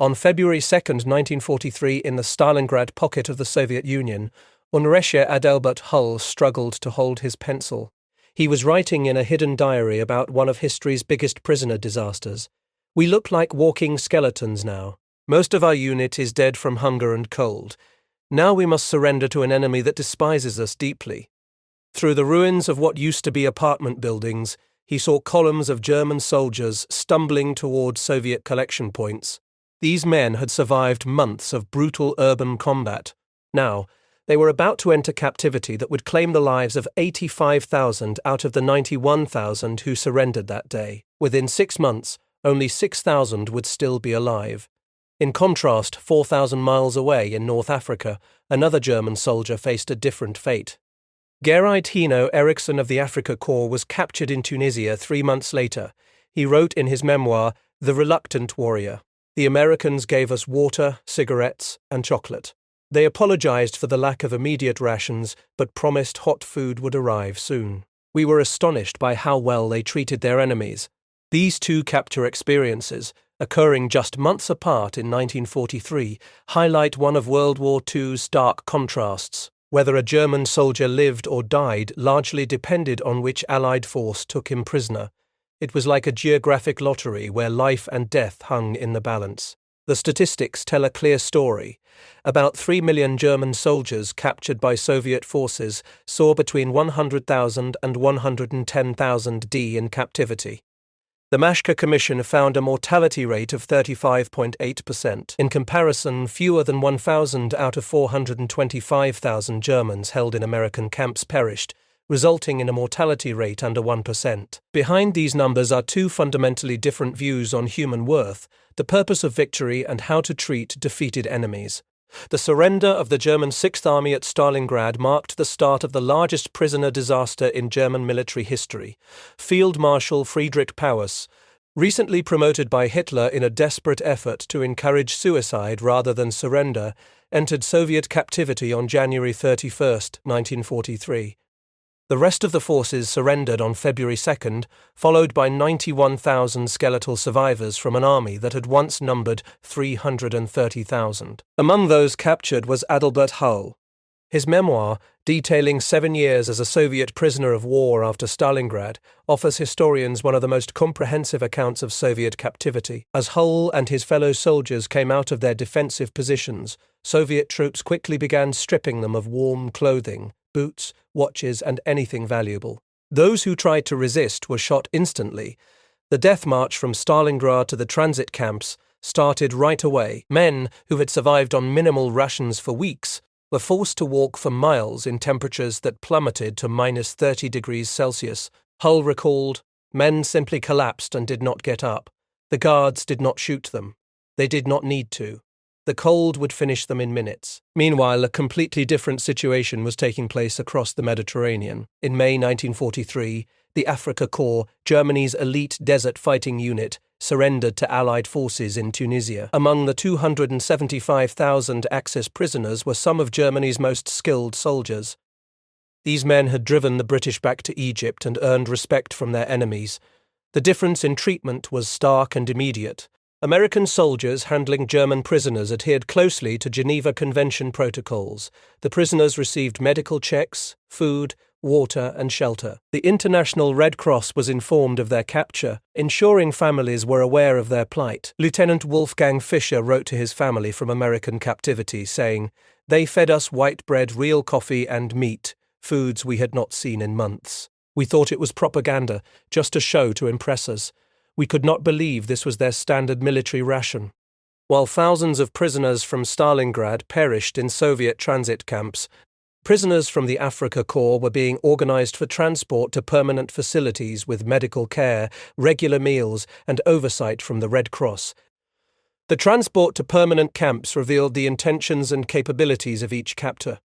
On February 2, 1943, in the Stalingrad pocket of the Soviet Union, Unrecher Adalbert Hull struggled to hold his pencil. He was writing in a hidden diary about one of history's biggest prisoner disasters. "We look like walking skeletons now. Most of our unit is dead from hunger and cold. Now we must surrender to an enemy that despises us deeply." Through the ruins of what used to be apartment buildings, he saw columns of German soldiers stumbling toward Soviet collection points. These men had survived months of brutal urban combat. Now, they were about to enter captivity that would claim the lives of 85,000 out of the 91,000 who surrendered that day. Within 6 months, only 6,000 would still be alive. In contrast, 4,000 miles away in North Africa, another German soldier faced a different fate. Geray Tino Eriksson of the Afrika Korps was captured in Tunisia 3 months later. He wrote in his memoir, "The Reluctant Warrior." "The Americans gave us water, cigarettes, and chocolate. They apologized for the lack of immediate rations, but promised hot food would arrive soon. We were astonished by how well they treated their enemies." These two capture experiences, occurring just months apart in 1943, highlight one of World War II's stark contrasts. Whether a German soldier lived or died largely depended on which Allied force took him prisoner. It was like a geographic lottery where life and death hung in the balance. The statistics tell a clear story. About 3 million German soldiers captured by Soviet forces saw between 100,000 and 110,000 in captivity. The Mashka Commission found a mortality rate of 35.8%. In comparison, fewer than 1,000 out of 425,000 Germans held in American camps perished, resulting in a mortality rate under 1%. Behind these numbers are two fundamentally different views on human worth, the purpose of victory and how to treat defeated enemies. The surrender of the German Sixth Army at Stalingrad marked the start of the largest prisoner disaster in German military history. Field Marshal Friedrich POWs, recently promoted by Hitler in a desperate effort to encourage suicide rather than surrender, entered Soviet captivity on January 31, 1943. The rest of the forces surrendered on February 2, followed by 91,000 skeletal survivors from an army that had once numbered 330,000. Among those captured was Adalbert Hull. His memoir, detailing 7 years as a Soviet prisoner of war after Stalingrad, offers historians one of the most comprehensive accounts of Soviet captivity. As Hull and his fellow soldiers came out of their defensive positions, Soviet troops quickly began stripping them of warm clothing, boots, watches, and anything valuable. Those who tried to resist were shot instantly. The death march from Stalingrad to the transit camps started right away. Men who had survived on minimal rations for weeks were forced to walk for miles in temperatures that plummeted to minus 30 degrees Celsius. Hull recalled, "Men simply collapsed and did not get up. The guards did not shoot them. They did not need to. The cold would finish them in minutes." Meanwhile, a completely different situation was taking place across the Mediterranean. In May 1943, the Afrika Korps, Germany's elite desert fighting unit, surrendered to Allied forces in Tunisia. Among the 275,000 Axis prisoners were some of Germany's most skilled soldiers. These men had driven the British back to Egypt and earned respect from their enemies. The difference in treatment was stark and immediate. American soldiers handling German prisoners adhered closely to Geneva Convention protocols. The prisoners received medical checks, food, water, and shelter. The International Red Cross was informed of their capture, ensuring families were aware of their plight. Lieutenant Wolfgang Fischer wrote to his family from American captivity, saying, "They fed us white bread, real coffee, and meat, foods we had not seen in months. We thought it was propaganda, just a show to impress us. We could not believe this was their standard military ration." While thousands of prisoners from Stalingrad perished in Soviet transit camps, prisoners from the Afrika Korps were being organized for transport to permanent facilities with medical care, regular meals, and oversight from the Red Cross. The transport to permanent camps revealed the intentions and capabilities of each captor.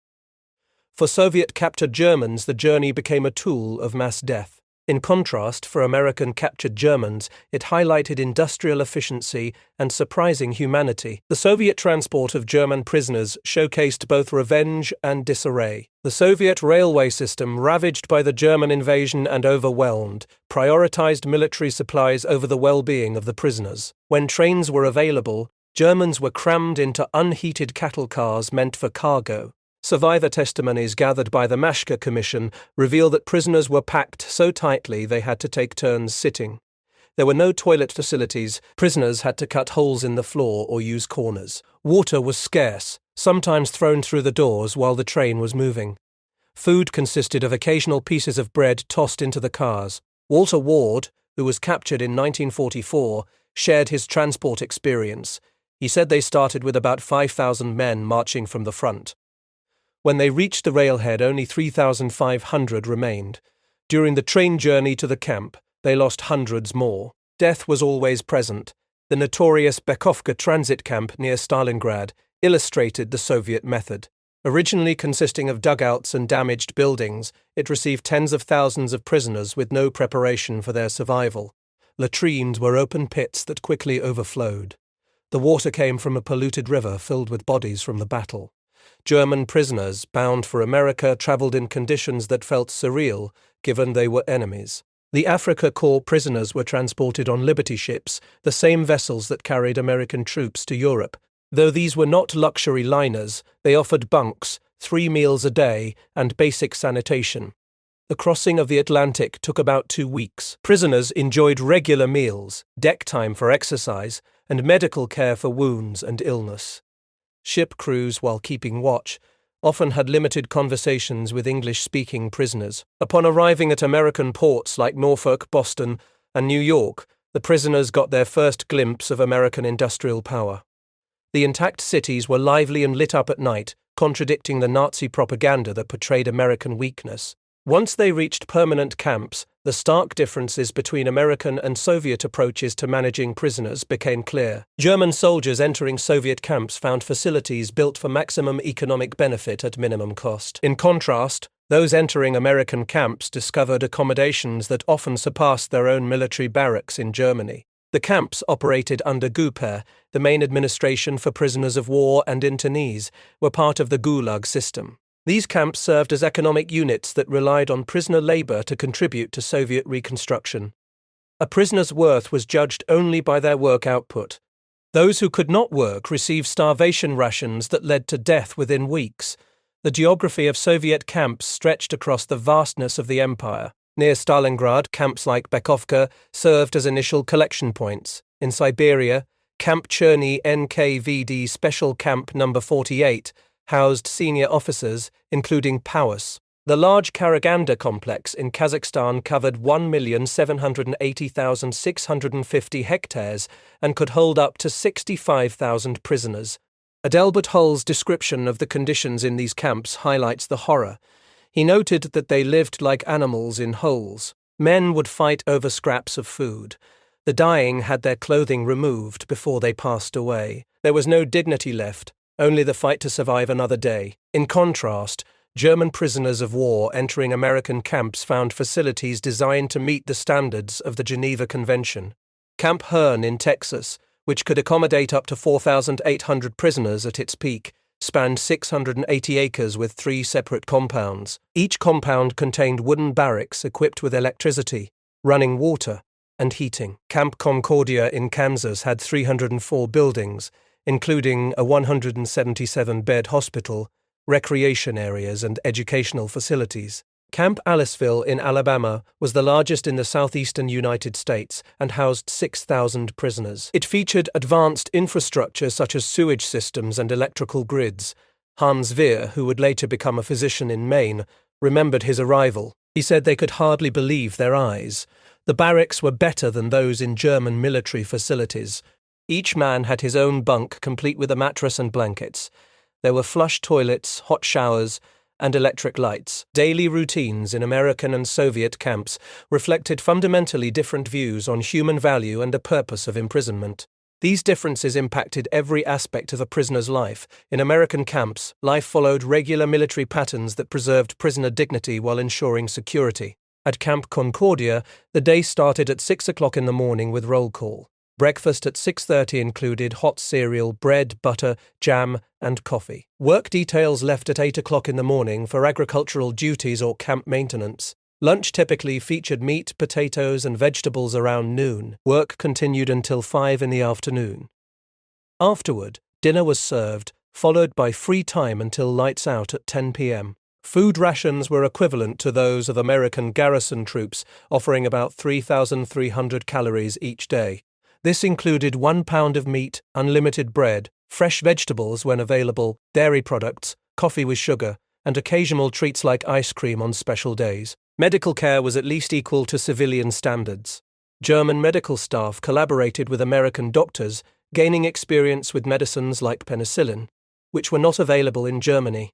For Soviet-captured Germans, the journey became a tool of mass death. In contrast, for American-captured Germans, it highlighted industrial efficiency and surprising humanity. The Soviet transport of German prisoners showcased both revenge and disarray. The Soviet railway system, ravaged by the German invasion and overwhelmed, prioritized military supplies over the well-being of the prisoners. When trains were available, Germans were crammed into unheated cattle cars meant for cargo. Survivor testimonies gathered by the Maschke Commission reveal that prisoners were packed so tightly they had to take turns sitting. There were no toilet facilities, prisoners had to cut holes in the floor or use corners. Water was scarce, sometimes thrown through the doors while the train was moving. Food consisted of occasional pieces of bread tossed into the cars. Walter Ward, who was captured in 1944, shared his transport experience. He said they started with about 5,000 men marching from the front. When they reached the railhead, only 3,500 remained. During the train journey to the camp, they lost hundreds more. Death was always present. The notorious Bekovka transit camp near Stalingrad illustrated the Soviet method. Originally consisting of dugouts and damaged buildings, it received tens of thousands of prisoners with no preparation for their survival. Latrines were open pits that quickly overflowed. The water came from a polluted river filled with bodies from the battle. German prisoners, bound for America, traveled in conditions that felt surreal, given they were enemies. The Afrika Korps prisoners were transported on Liberty ships, the same vessels that carried American troops to Europe. Though these were not luxury liners, they offered bunks, 3 meals a day, and basic sanitation. The crossing of the Atlantic took about 2 weeks. Prisoners enjoyed regular meals, deck time for exercise, and medical care for wounds and illness. Ship crews, while keeping watch, often had limited conversations with English-speaking prisoners. Upon arriving at American ports like Norfolk, Boston, and New York, the prisoners got their first glimpse of American industrial power. The intact cities were lively and lit up at night, contradicting the Nazi propaganda that portrayed American weakness. Once they reached permanent camps, the stark differences between American and Soviet approaches to managing prisoners became clear. German soldiers entering Soviet camps found facilities built for maximum economic benefit at minimum cost. In contrast, those entering American camps discovered accommodations that often surpassed their own military barracks in Germany. The camps operated under Guper, the main administration for prisoners of war and internees, were part of the Gulag system. These camps served as economic units that relied on prisoner labor to contribute to Soviet reconstruction. A prisoner's worth was judged only by their work output. Those who could not work received starvation rations that led to death within weeks. The geography of Soviet camps stretched across the vastness of the empire. Near Stalingrad, camps like Bekovka served as initial collection points. In Siberia, Camp Cherny NKVD Special Camp No. 48 housed senior officers, including POWs. The large Karaganda complex in Kazakhstan covered 1,780,650 hectares and could hold up to 65,000 prisoners. Adelbert Hull's description of the conditions in these camps highlights the horror. He noted that they lived like animals in holes. Men would fight over scraps of food. The dying had their clothing removed before they passed away. There was no dignity left, only the fight to survive another day. In contrast, German prisoners of war entering American camps found facilities designed to meet the standards of the Geneva Convention. Camp Hearn in Texas, which could accommodate up to 4,800 prisoners at its peak, spanned 680 acres with 3 separate compounds. Each compound contained wooden barracks equipped with electricity, running water, and heating. Camp Concordia in Kansas had 304 buildings, including a 177-bed hospital, recreation areas, and educational facilities. Camp Aliceville in Alabama was the largest in the southeastern United States and housed 6,000 prisoners. It featured advanced infrastructure such as sewage systems and electrical grids. Hans Wehr, who would later become a physician in Maine, remembered his arrival. He said they could hardly believe their eyes. The barracks were better than those in German military facilities. Each man had his own bunk, complete with a mattress and blankets. There were flush toilets, hot showers, and electric lights. Daily routines in American and Soviet camps reflected fundamentally different views on human value and the purpose of imprisonment. These differences impacted every aspect of a prisoner's life. In American camps, life followed regular military patterns that preserved prisoner dignity while ensuring security. At Camp Concordia, the day started at 6 o'clock in the morning with roll call. Breakfast at 6:30 included hot cereal, bread, butter, jam, and coffee. Work details left at 8 o'clock in the morning for agricultural duties or camp maintenance. Lunch typically featured meat, potatoes, and vegetables around noon. Work continued until 5 in the afternoon. Afterward, dinner was served, followed by free time until lights out at 10 p.m. Food rations were equivalent to those of American garrison troops, offering about 3,300 calories each day. This included 1 pound of meat, unlimited bread, fresh vegetables when available, dairy products, coffee with sugar, and occasional treats like ice cream on special days. Medical care was at least equal to civilian standards. German medical staff collaborated with American doctors, gaining experience with medicines like penicillin, which were not available in Germany.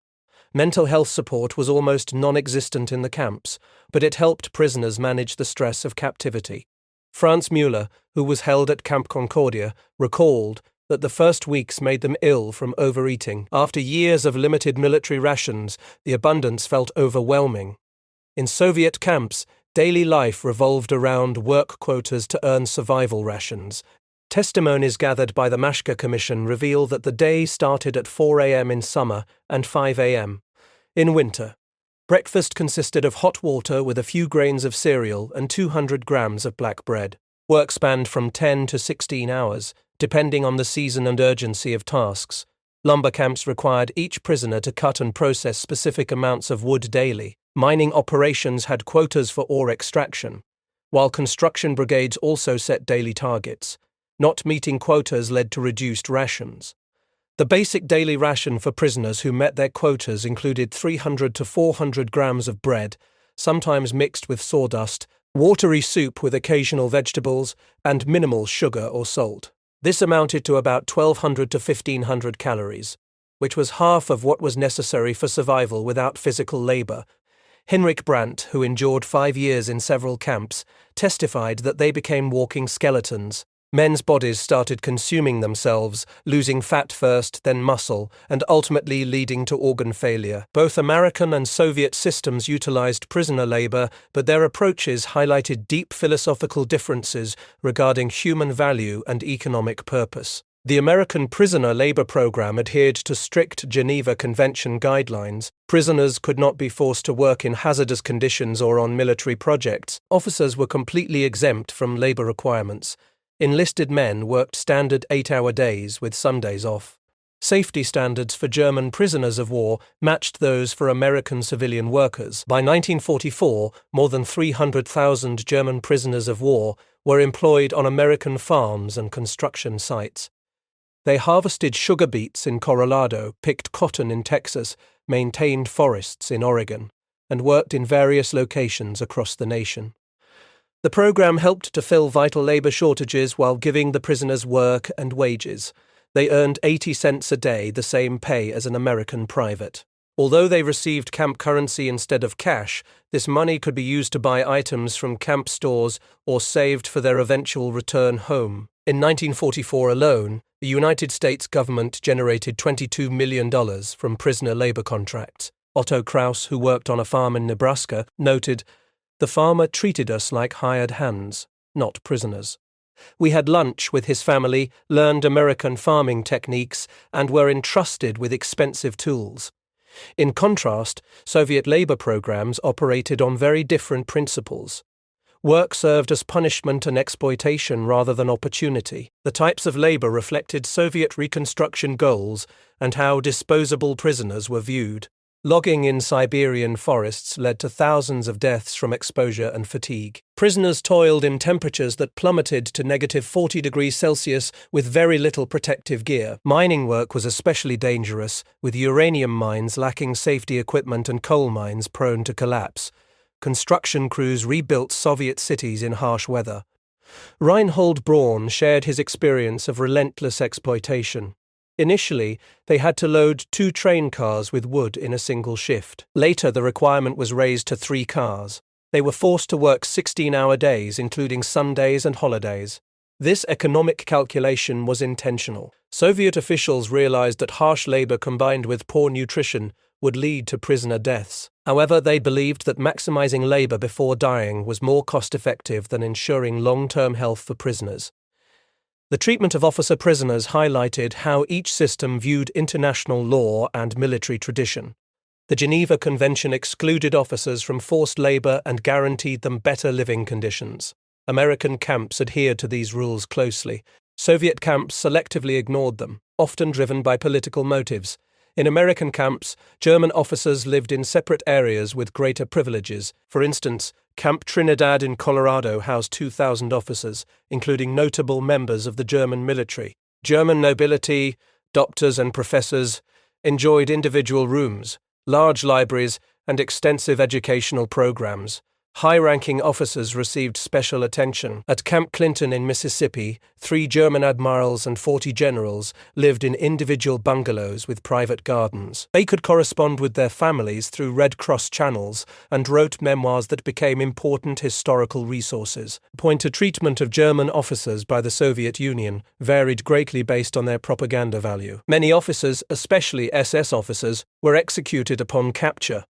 Mental health support was almost non-existent in the camps, but it helped prisoners manage the stress of captivity. Franz Müller, who was held at Camp Concordia, recalled that the first weeks made them ill from overeating. After years of limited military rations, the abundance felt overwhelming. In Soviet camps, daily life revolved around work quotas to earn survival rations. Testimonies gathered by the Mashka Commission reveal that the day started at 4 a.m. in summer and 5 a.m. in winter. Breakfast consisted of hot water with a few grains of cereal and 200 grams of black bread. Work spanned from 10 to 16 hours, depending on the season and urgency of tasks. Lumber camps required each prisoner to cut and process specific amounts of wood daily. Mining operations had quotas for ore extraction, while construction brigades also set daily targets. Not meeting quotas led to reduced rations. The basic daily ration for prisoners who met their quotas included 300 to 400 grams of bread, sometimes mixed with sawdust, watery soup with occasional vegetables, and minimal sugar or salt. This amounted to about 1,200 to 1,500 calories, which was half of what was necessary for survival without physical labor. Hinrich Brandt, who endured 5 years in several camps, testified that they became walking skeletons. Men's bodies started consuming themselves, losing fat first, then muscle, and ultimately leading to organ failure. Both American and Soviet systems utilized prisoner labor, but their approaches highlighted deep philosophical differences regarding human value and economic purpose. The American prisoner labor program adhered to strict Geneva Convention guidelines. Prisoners could not be forced to work in hazardous conditions or on military projects. Officers were completely exempt from labor requirements. Enlisted men worked standard 8-hour days with Sundays off. Safety standards for German prisoners of war matched those for American civilian workers. By 1944, more than 300,000 German prisoners of war were employed on American farms and construction sites. They harvested sugar beets in Colorado, picked cotton in Texas, maintained forests in Oregon, and worked in various locations across the nation. The program helped to fill vital labor shortages while giving the prisoners work and wages. They earned 80 cents a day, the same pay as an American private. Although they received camp currency instead of cash, this money could be used to buy items from camp stores or saved for their eventual return home. In 1944 alone, the United States government generated $22 million from prisoner labor contracts. Otto Kraus, who worked on a farm in Nebraska, noted, "The farmer treated us like hired hands, not prisoners. We had lunch with his family, learned American farming techniques, and were entrusted with expensive tools." In contrast, Soviet labor programs operated on very different principles. Work served as punishment and exploitation rather than opportunity. The types of labor reflected Soviet reconstruction goals and how disposable prisoners were viewed. Logging in Siberian forests led to thousands of deaths from exposure and fatigue. Prisoners toiled in temperatures that plummeted to negative 40 degrees Celsius with very little protective gear. Mining work was especially dangerous, with uranium mines lacking safety equipment and coal mines prone to collapse. Construction crews rebuilt Soviet cities in harsh weather. Reinhold Braun shared his experience of relentless exploitation. Initially, they had to load 2 train cars with wood in a single shift. Later, the requirement was raised to 3 cars. They were forced to work 16-hour days, including Sundays and holidays. This economic calculation was intentional. Soviet officials realized that harsh labor combined with poor nutrition would lead to prisoner deaths. However, they believed that maximizing labor before dying was more cost-effective than ensuring long-term health for prisoners. The treatment of officer prisoners highlighted how each system viewed international law and military tradition. The Geneva Convention excluded officers from forced labor and guaranteed them better living conditions. American camps adhered to these rules closely. Soviet camps selectively ignored them, often driven by political motives. In American camps, German officers lived in separate areas with greater privileges. For instance, Camp Trinidad in Colorado housed 2,000 officers, including notable members of the German military. German nobility, doctors and professors, enjoyed individual rooms, large libraries, and extensive educational programs. High-ranking officers received special attention. At Camp Clinton in Mississippi, 3 German admirals and 40 generals lived in individual bungalows with private gardens. They could correspond with their families through Red Cross channels and wrote memoirs that became important historical resources. The treatment of German officers by the Soviet Union varied greatly based on their propaganda value. Many officers, especially SS officers, were executed upon capture.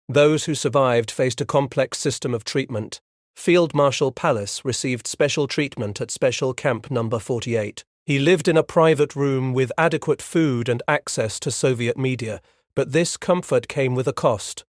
Those who survived faced a complex system of treatment. Field Marshal Pallas received special treatment at Special Camp No. 48. He lived in a private room with adequate food and access to Soviet media, but this comfort came with a cost.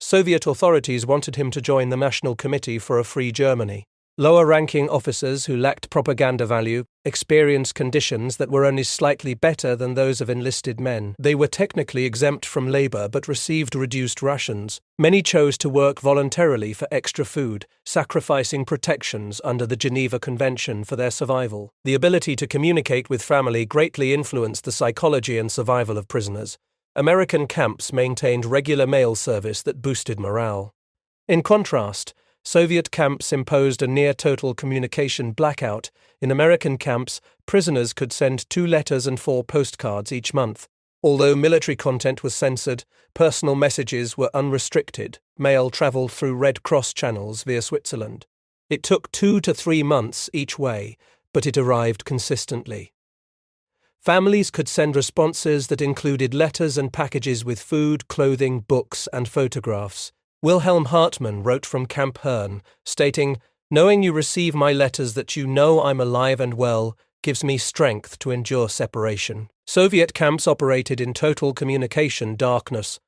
Soviet authorities wanted him to join the National Committee for a Free Germany. Lower-ranking officers who lacked propaganda value experienced conditions that were only slightly better than those of enlisted men. They were technically exempt from labor but received reduced rations. Many chose to work voluntarily for extra food, sacrificing protections under the Geneva Convention for their survival. The ability to communicate with family greatly influenced the psychology and survival of prisoners. American camps maintained regular mail service that boosted morale. In contrast, Soviet camps imposed a near-total communication blackout. In American camps, prisoners could send 2 letters and 4 postcards each month. Although military content was censored, personal messages were unrestricted. Mail traveled through Red Cross channels via Switzerland. It took 2 to 3 months each way, but it arrived consistently. Families could send responses that included letters and packages with food, clothing, books, and photographs. Wilhelm Hartmann wrote from Camp Herne, stating, "Knowing you receive my letters that you know I'm alive and well gives me strength to endure separation." Soviet camps operated in total communication darkness.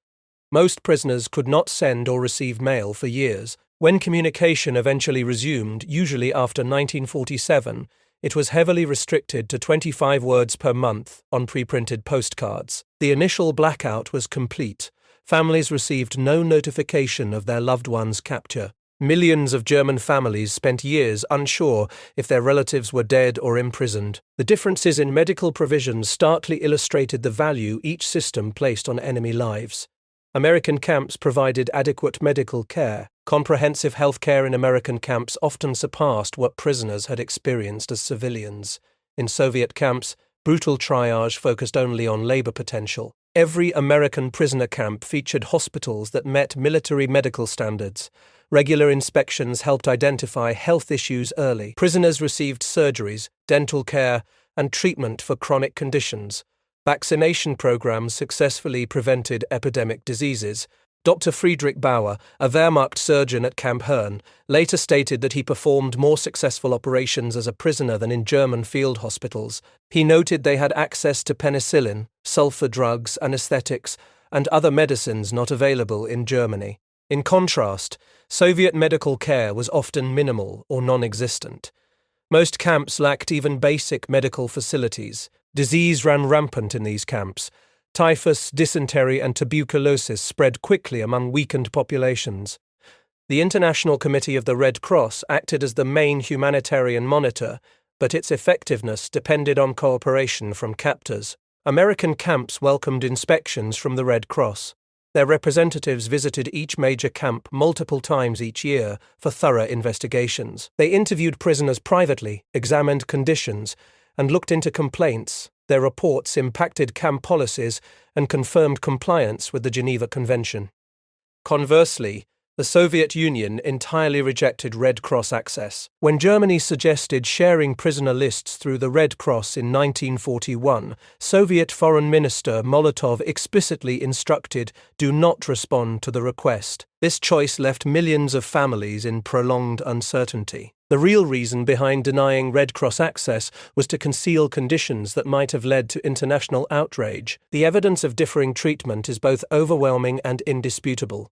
Most prisoners could not send or receive mail for years. When communication eventually resumed, usually after 1947, it was heavily restricted to 25 words per month on pre-printed postcards. The initial blackout was complete. Families received no notification of their loved ones' capture. Millions of German families spent years unsure if their relatives were dead or imprisoned. The differences in medical provisions starkly illustrated the value each system placed on enemy lives. American camps provided adequate medical care. Comprehensive health care in American camps often surpassed what prisoners had experienced as civilians. In Soviet camps, brutal triage focused only on labor potential. Every American prisoner camp featured hospitals that met military medical standards. Regular inspections helped identify health issues early. Prisoners received surgeries, dental care, and treatment for chronic conditions. Vaccination programs successfully prevented epidemic diseases. Dr. Friedrich Bauer, a Wehrmacht surgeon at Camp Herne, later stated that he performed more successful operations as a prisoner than in German field hospitals. He noted they had access to penicillin, sulfur drugs, anesthetics, and other medicines not available in Germany. In contrast, Soviet medical care was often minimal or non-existent. Most camps lacked even basic medical facilities. Disease ran rampant in these camps. Typhus, dysentery, and tuberculosis spread quickly among weakened populations. The International Committee of the Red Cross acted as the main humanitarian monitor, but its effectiveness depended on cooperation from captors. American camps welcomed inspections from the Red Cross. Their representatives visited each major camp multiple times each year for thorough investigations. They interviewed prisoners privately, examined conditions, and looked into complaints. Their reports impacted camp policies and confirmed compliance with the Geneva Convention. Conversely, the Soviet Union entirely rejected Red Cross access. When Germany suggested sharing prisoner lists through the Red Cross in 1941, Soviet Foreign Minister Molotov explicitly instructed, "Do not respond to the request." This choice left millions of families in prolonged uncertainty. The real reason behind denying Red Cross access was to conceal conditions that might have led to international outrage. The evidence of differing treatment is both overwhelming and indisputable.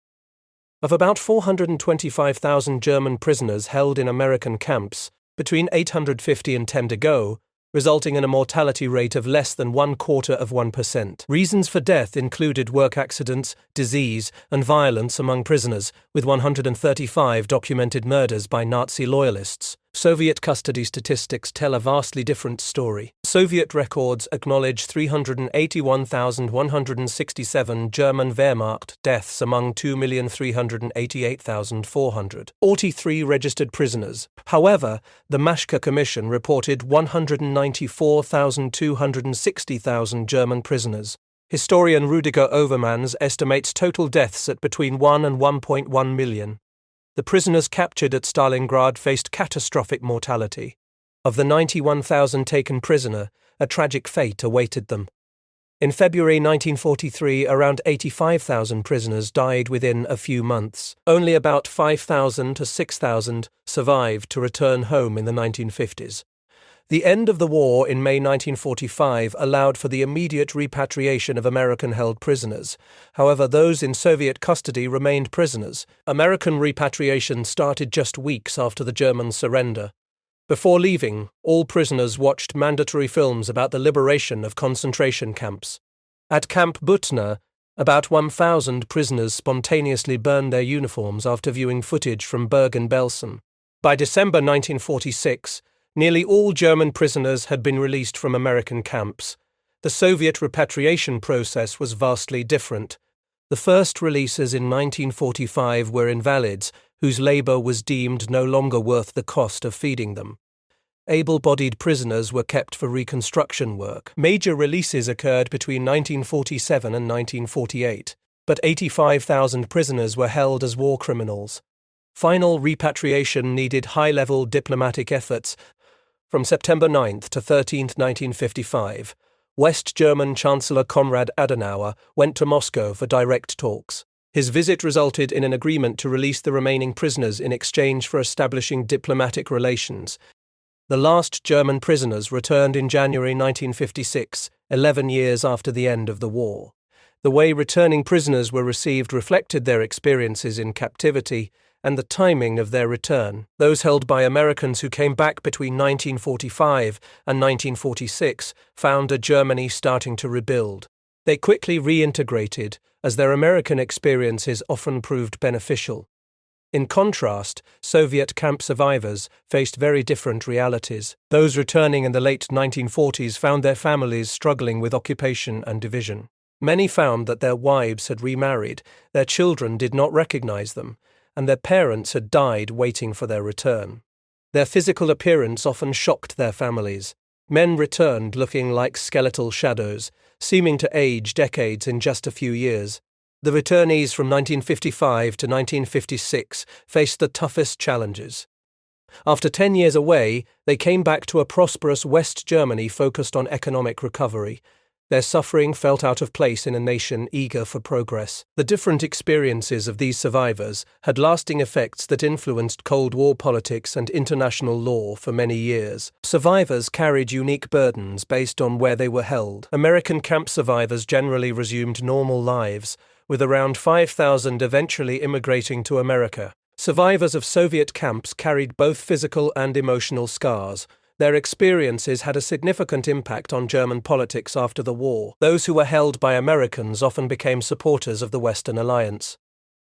Of about 425,000 German prisoners held in American camps, between 850 and 10 to go, resulting in a mortality rate of less than 0.25%. Reasons for death included work accidents, disease, and violence among prisoners, with 135 documented murders by Nazi loyalists. Soviet custody statistics tell a vastly different story. Soviet records acknowledge 381,167 German Wehrmacht deaths among 2,388,443 registered prisoners. However, the Mashka Commission reported 194,260,000 German prisoners. Historian Rüdiger Overmans estimates total deaths at between 1 and 1.1 million. The prisoners captured at Stalingrad faced catastrophic mortality. Of the 91,000 taken prisoner, a tragic fate awaited them. In February 1943, around 85,000 prisoners died within a few months. Only about 5,000 to 6,000 survived to return home in the 1950s. The end of the war in May 1945 allowed for the immediate repatriation of American-held prisoners. However, those in Soviet custody remained prisoners. American repatriation started just weeks after the German surrender. Before leaving, all prisoners watched mandatory films about the liberation of concentration camps. At Camp Butner, about 1,000 prisoners spontaneously burned their uniforms after viewing footage from Bergen-Belsen. By December 1946, nearly all German prisoners had been released from American camps. The Soviet repatriation process was vastly different. The first releases in 1945 were invalids, whose labor was deemed no longer worth the cost of feeding them. Able-bodied prisoners were kept for reconstruction work. Major releases occurred between 1947 and 1948, but 85,000 prisoners were held as war criminals. Final repatriation needed high-level diplomatic efforts. From September 9 to 13, 1955, West German Chancellor Konrad Adenauer went to Moscow for direct talks. His visit resulted in an agreement to release the remaining prisoners in exchange for establishing diplomatic relations. The last German prisoners returned in January 1956, 11 years after the end of the war. The way returning prisoners were received reflected their experiences in captivity and the timing of their return. Those held by Americans who came back between 1945 and 1946 found a Germany starting to rebuild. They quickly reintegrated, as their American experiences often proved beneficial. In contrast, Soviet camp survivors faced very different realities. Those returning in the late 1940s found their families struggling with occupation and division. Many found that their wives had remarried, their children did not recognize them, and their parents had died waiting for their return. Their physical appearance often shocked their families. Men returned looking like skeletal shadows, seeming to age decades in just a few years. The returnees from 1955 to 1956 faced the toughest challenges. After 10 years away, they came back to a prosperous West Germany focused on economic recovery. Their suffering felt out of place in a nation eager for progress. The different experiences of these survivors had lasting effects that influenced Cold War politics and international law for many years. Survivors carried unique burdens based on where they were held. American camp survivors generally resumed normal lives, with around 5,000 eventually immigrating to America. Survivors of Soviet camps carried both physical and emotional scars. Their experiences had a significant impact on German politics after the war. Those who were held by Americans often became supporters of the Western Alliance.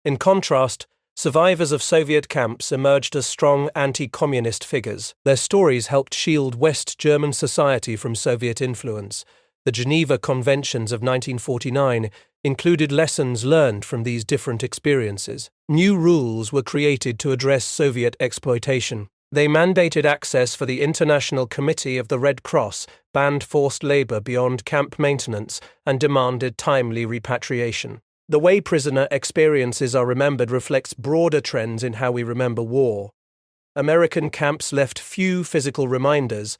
In contrast, survivors of Soviet camps emerged as strong anti-communist figures. Their stories helped shield West German society from Soviet influence. The Geneva Conventions of 1949 included lessons learned from these different experiences. New rules were created to address Soviet exploitation. They mandated access for the International Committee of the Red Cross, banned forced labor beyond camp maintenance, and demanded timely repatriation. The way prisoner experiences are remembered reflects broader trends in how we remember war. American camps left few physical reminders.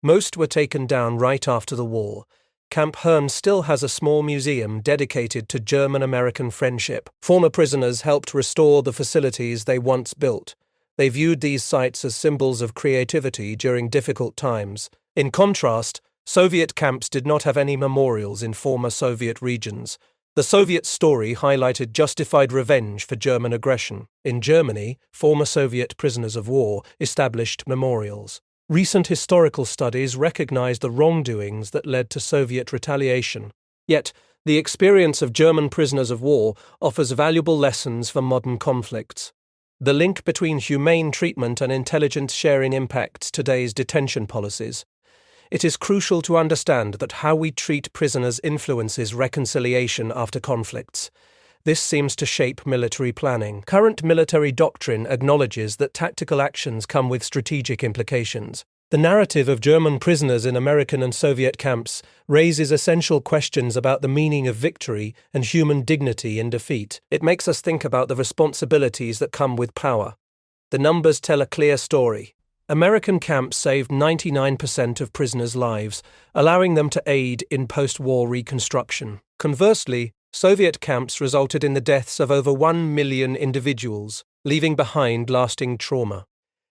Most were taken down right after the war. Camp Hearn still has a small museum dedicated to German-American friendship. Former prisoners helped restore the facilities they once built. They viewed these sites as symbols of creativity during difficult times. In contrast, Soviet camps did not have any memorials in former Soviet regions. The Soviet story highlighted justified revenge for German aggression. In Germany, former Soviet prisoners of war established memorials. Recent historical studies recognize the wrongdoings that led to Soviet retaliation. Yet, the experience of German prisoners of war offers valuable lessons for modern conflicts. The link between humane treatment and intelligence sharing impacts today's detention policies. It is crucial to understand that how we treat prisoners influences reconciliation after conflicts. This seems to shape military planning. Current military doctrine acknowledges that tactical actions come with strategic implications. The narrative of German prisoners in American and Soviet camps raises essential questions about the meaning of victory and human dignity in defeat. It makes us think about the responsibilities that come with power. The numbers tell a clear story. American camps saved 99% of prisoners' lives, allowing them to aid in post-war reconstruction. Conversely, Soviet camps resulted in the deaths of over 1 million individuals, leaving behind lasting trauma.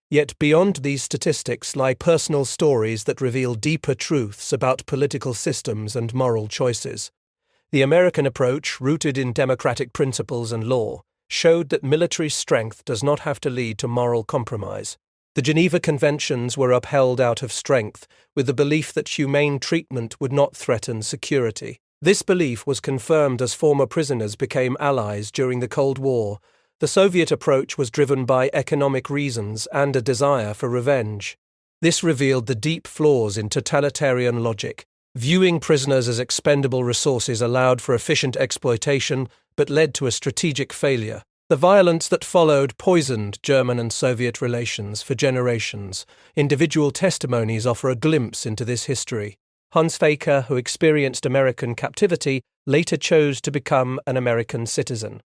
Yet beyond these statistics lie personal stories that reveal deeper truths about political systems and moral choices. The American approach, rooted in democratic principles and law, showed that military strength does not have to lead to moral compromise. The Geneva Conventions were upheld out of strength, with the belief that humane treatment would not threaten security. This belief was confirmed as former prisoners became allies during the Cold War. The Soviet approach was driven by economic reasons and a desire for revenge. This revealed the deep flaws in totalitarian logic. Viewing prisoners as expendable resources allowed for efficient exploitation, but led to a strategic failure. The violence that followed poisoned German and Soviet relations for generations. Individual testimonies offer a glimpse into this history. Hans Faker, who experienced American captivity, later chose to become an American citizen.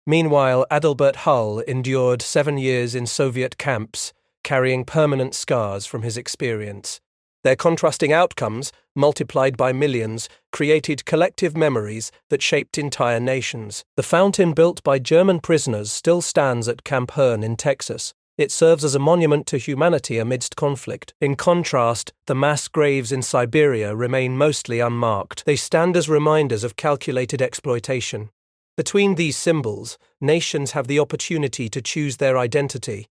Meanwhile, Adalbert Hull endured 7 years in Soviet camps, carrying permanent scars from his experience. Their contrasting outcomes, multiplied by millions, created collective memories that shaped entire nations. The fountain built by German prisoners still stands at Camp Hearn in Texas. It serves as a monument to humanity amidst conflict. In contrast, the mass graves in Siberia remain mostly unmarked. They stand as reminders of calculated exploitation. Between these symbols, nations have the opportunity to choose their identity.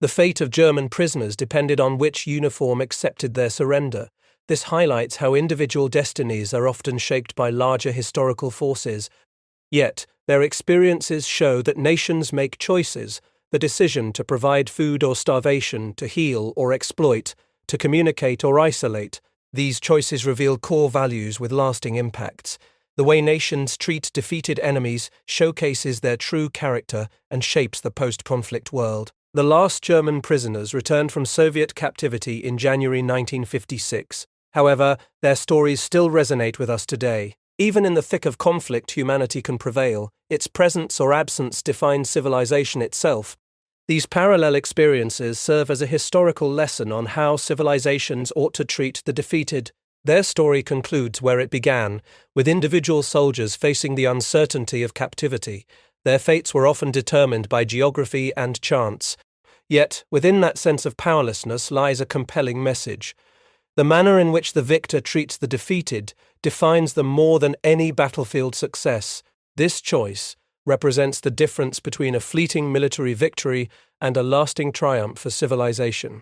The fate of German prisoners depended on which uniform accepted their surrender. This highlights how individual destinies are often shaped by larger historical forces. Yet, their experiences show that nations make choices. The decision to provide food or starvation, to heal or exploit, to communicate or isolate. These choices reveal core values with lasting impacts. The way nations treat defeated enemies showcases their true character and shapes the post-conflict world. The last German prisoners returned from Soviet captivity in January 1956. However, their stories still resonate with us today. Even in the thick of conflict, humanity can prevail. Its presence or absence defines civilization itself. These parallel experiences serve as a historical lesson on how civilizations ought to treat the defeated. Their story concludes where it began, with individual soldiers facing the uncertainty of captivity. Their fates were often determined by geography and chance. Yet, within that sense of powerlessness lies a compelling message. The manner in which the victor treats the defeated defines them more than any battlefield success. This choice represents the difference between a fleeting military victory and a lasting triumph for civilization.